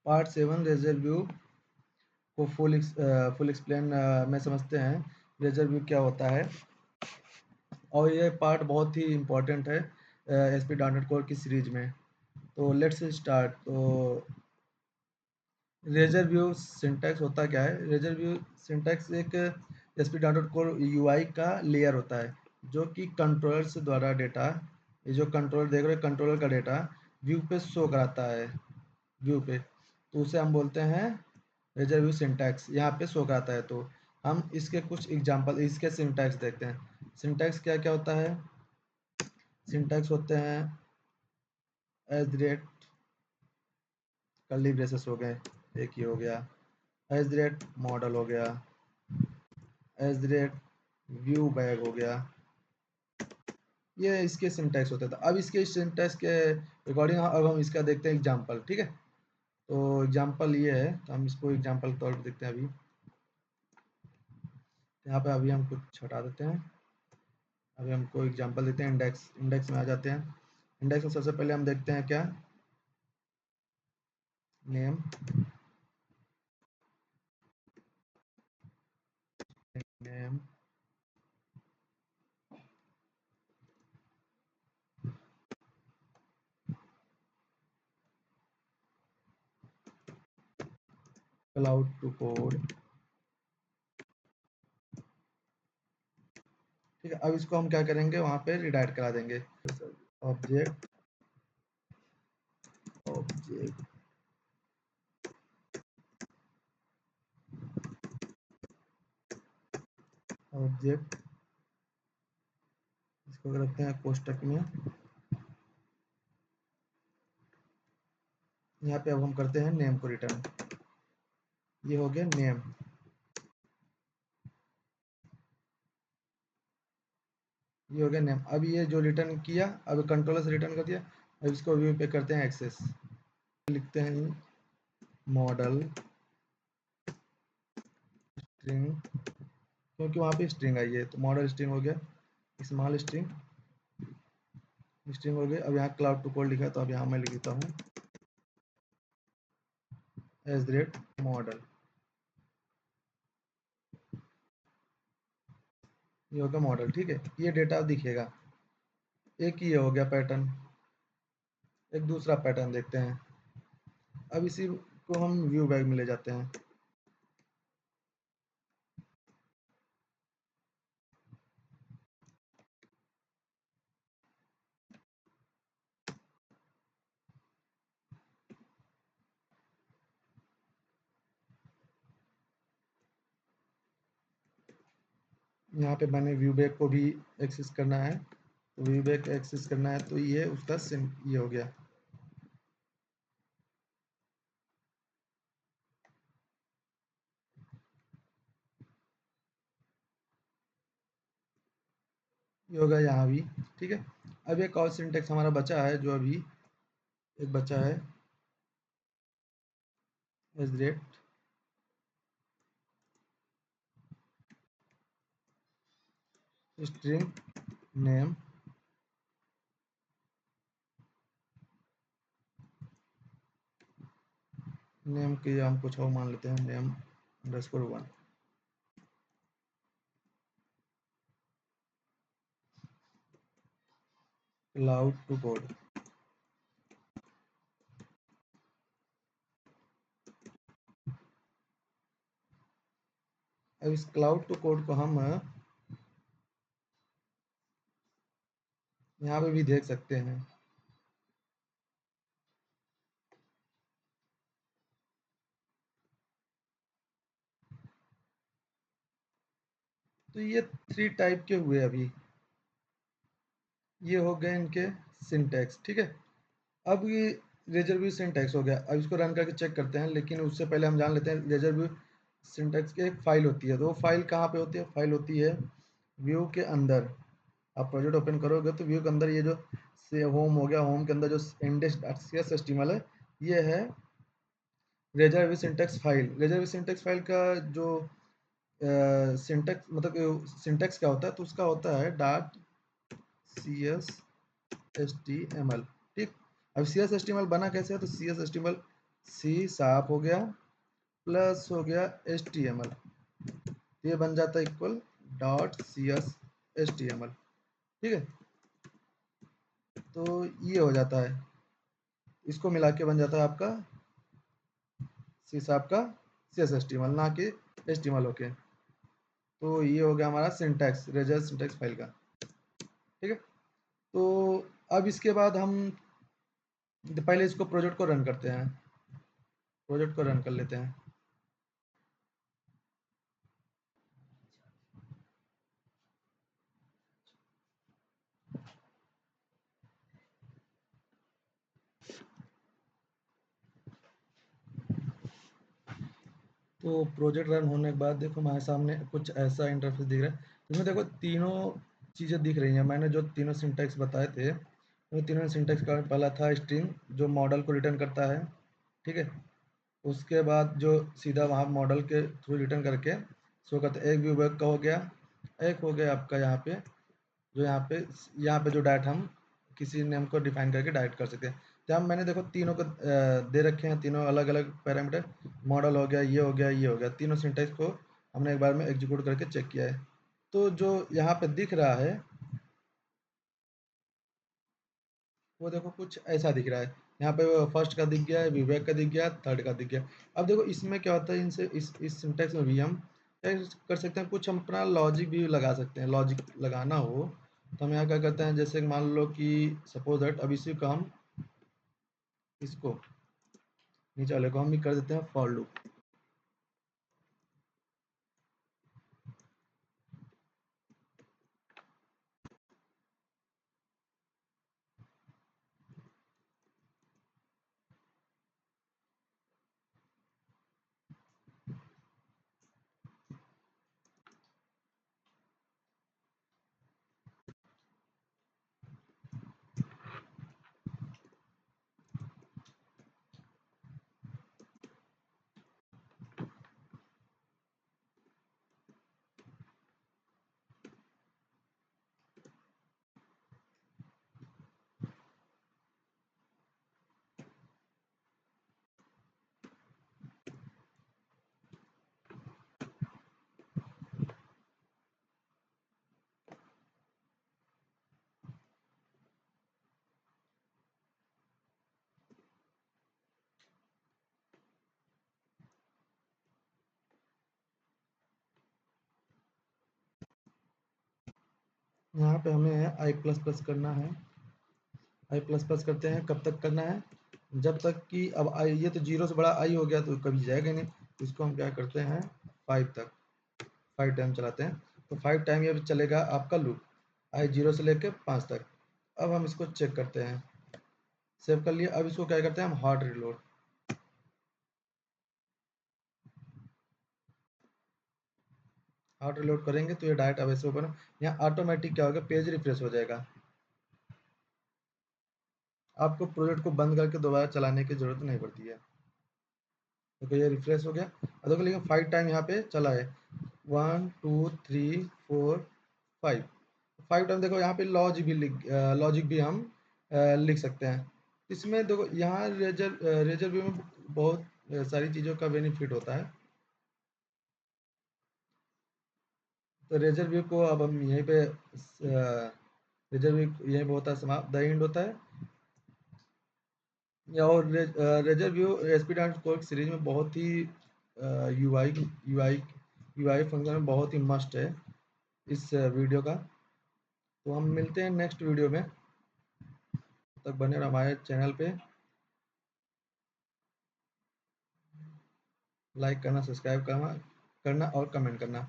Part 7 razor view को full explain में समझते हैं रेजर व्यू क्या होता है, और ये पार्ट बहुत ही इम्पोर्टेंट है ASP.NET कोर की सीरीज में। तो लेट्स स्टार्ट। तो रेजर व्यू सिंटैक्स होता क्या है? रेजर व्यू सिंटैक्स एक ASP.NET कोर UI का लेयर होता है जो कि कंट्रोलर्स द्वारा डेटा, ये जो कंट्रोलर देख रहे हो, कंट्रोलर का डेटा व्यू पे शो कराता है, व्यू पे, तो उसे हम बोलते हैं रेजर व्यू सिंटैक्स, यहाँ पे शो कराता है। तो हम इसके कुछ एग्जांपल, इसके सिंटैक्स देखते हैं। सिंटैक्स क्या क्या होता है? सिंटैक्स होते हैं at the rate, curly braces हो गए, एक ही हो गया, एज द रेट मॉडल हो गया, at the rate view bag हो गया, ये इसके सिंटैक्स होते थे। अब इसके सिंटैक्स के रिकॉर्डिंग अब हम इसका देखते हैं एग्जांपल, ठीक है? तो एग्जांपल ये है, तो हम इसको एग्जांपल के तौर पर देखते हैं। अभी यहाँ पे अभी हम कुछ हटा देते हैं। अभी हमको एग्जांपल देते हैं। इंडेक्स में आ जाते हैं। इंडेक्स में सबसे पहले हम देखते हैं क्या, name, name, cloud to code, ठीक है? अब इसको हम क्या करेंगे, वहां पे रिडायरेक्ट करा देंगे। ऑब्जेक्ट, ऑब्जेक्ट, ऑब्जेक्ट, इसको रखते हैं कोष्टक में। यहाँ पे अब हम करते हैं नेम को रिटर्न। ये हो गया नेम। ये हो गया नेम। अब ये जो रिटर्न किया, अब कंट्रोलर से रिटर्न कर दिया। अब इसको व्यू पे करते हैं एक्सेस। लिखते हैं मॉडल स्ट्रिंग, क्योंकि वहाँ पे स्ट्रिंग आई है, तो मॉडल स्ट्रिंग हो गया, स्मॉल स्ट्रिंग, स्ट्रिंग हो गया। अब यहाँ क्लाउड टू कोड लिखा है, तो अब यहाँ मैं लिख देता हूँ एज द रेट मॉडल। ये हो गया मॉडल, ठीक है? ये डेटा दिखेगा। एक ये हो गया पैटर्न। एक दूसरा पैटर्न देखते हैं। अब इसी को हम व्यू बैग में ले जाते हैं। यहाँ पे मैंने व्यू बैग को भी एक्सेस करना है, तो व्यू बैग एक्सेस करना है, तो ये उसका ये हो गया। ये होगा यहाँ भी, ठीक है? अब एक और सिंटेक्स हमारा बचा है, जो अभी एक बचा है, at rate string name, name के हम कुछ और मान लेते हैं, name underscore 1। Cloud to code. अब इस क्लाउड टू कोड को हम यहाँ पे भी देख सकते हैं। तो ये 3 टाइप के हुए अभी। ये हो गए इनके सिंटैक्स, ठीक है? अब ये रेजर सिंटैक्स हो गया। अब इसको रन करके चेक करते हैं, लेकिन उससे पहले हम जान लेते हैं रेजर सिंटैक्स की एक फाइल होती है। तो वो फाइल कहाँ पे होती है? फाइल होती है व्यू के अंदर। आप प्रोजेक्ट ओपन करोगे तो व्यू के अंदर ये जो से होम हो गया, होम के अंदर जो index.cshtml है, ये है razor syntax file. Razor syntax file का जो सिंटैक्स, मतलब सिंटैक्स क्या होता है, तो उसका होता है डॉट cs HTML, ठीक? अब cs HTML बना कैसे है? तो cs HTML सी शार्प हो गया प्लस हो गया HTML, ये बन जाता है इक्वल डॉट CS HTML। ठीक है, तो ये हो जाता है, इसको मिला के बन जाता है आपका सी शार्प का CS HTML, ना कि HTML होके। तो ये हो गया हमारा सिंटैक्स, रेजर सिंटैक्स फाइल का। ठीक है, तो अब इसके बाद हम पहले इसको प्रोजेक्ट को रन करते हैं, प्रोजेक्ट को रन कर लेते हैं। तो प्रोजेक्ट रन होने के बाद देखो हमारे सामने कुछ ऐसा इंटरफेस दिख रहा है, इसमें देखो तीनों चीज़ें दिख रही हैं। मैंने जो तीनों सिंटैक्स बताए थे, वो तीनों सिंटैक्स का पहला था स्ट्रिंग, जो मॉडल को रिटर्न करता है। ठीक है, उसके बाद जो सीधा वहाँ मॉडल के थ्रू रिटर्न करके शो करता है, एक व्यू बैक का हो गया, एक हो गया आपका यहाँ पे जो यहाँ पे जो डायरेक्ट हम किसी नेम को डिफाइन करके डायरेक्ट कर सकते हैं। तो हम मैंने देखो तीनों को दे रखे हैं, तीनों अलग अलग पैरामीटर, मॉडल हो गया, ये हो गया, ये हो गया, तीनों सिंटैक्स को हमने एक बार में एग्जीक्यूट करके चेक किया है। तो जो यहाँ पे दिख रहा है वो देखो कुछ ऐसा दिख रहा है। यहाँ पे फर्स्ट का दिख गया है, विवेक का दिख गया, थर्ड का दिख गया। अब देखो इसमें क्या होता है, इनसे इस सिंटैक्स में भी हम क्या कर सकते हैं, कुछ हम अपना लॉजिक भी लगा सकते हैं। लॉजिक लगाना हो तो हम यहाँ क्या करते हैं, जैसे मान लो कि सपोज दैट अब इसी को हम इसको नीचे वाले को हम भी कर देते हैं फॉर लूप। यहाँ पे हमें आई प्लस प्लस करना है। आई प्लस प्लस करते हैं, कब तक करना है, जब तक कि अब आई, ये तो जीरो से बड़ा आई हो गया तो कभी जाएगा नहीं। तो इसको हम क्या करते हैं, 5 तक, 5 टाइम चलाते हैं। तो 5 टाइम ये चलेगा आपका लूप, आई जीरो से लेके 5 तक। अब हम इसको चेक करते हैं, सेव कर लिया। अब इसको क्या करते हैं हम, हार्ड रिलोड। हार्ड रिलोड करेंगे तो ये डायरेक्ट अब ऐसे ओपन, यहाँ ऑटोमेटिक क्या होगा, पेज रिफ्रेश हो जाएगा। आपको प्रोजेक्ट को बंद करके दोबारा चलाने की जरूरत नहीं पड़ती है। तो ये रिफ्रेश हो गया। अब देखो लेकिन 5 टाइम यहाँ पे चला है, 1 2 3 4 5, 5 टाइम। देखो यहाँ पे लॉजिक भी हम लिख सकते हैं। इसमें देखो यहाँ रेजर व्यू में बहुत सारी चीज़ों का बेनिफिट होता है। तो रेजर व्यू को अब हम यहीं पे रेजर व्यू यहीं पे होता है समाप्त, द एंड होता है। या और रेजर व्यू एसपी डांस कोर्क सीरीज में बहुत ही यूआई यूआई यूआई फंक्शन में बहुत ही मस्ट है इस वीडियो का। तो हम मिलते हैं नेक्स्ट वीडियो में, तब तक बने रहो हमारे चैनल पे। लाइक करना, सब्सक्राइब करना और कमेंट करना।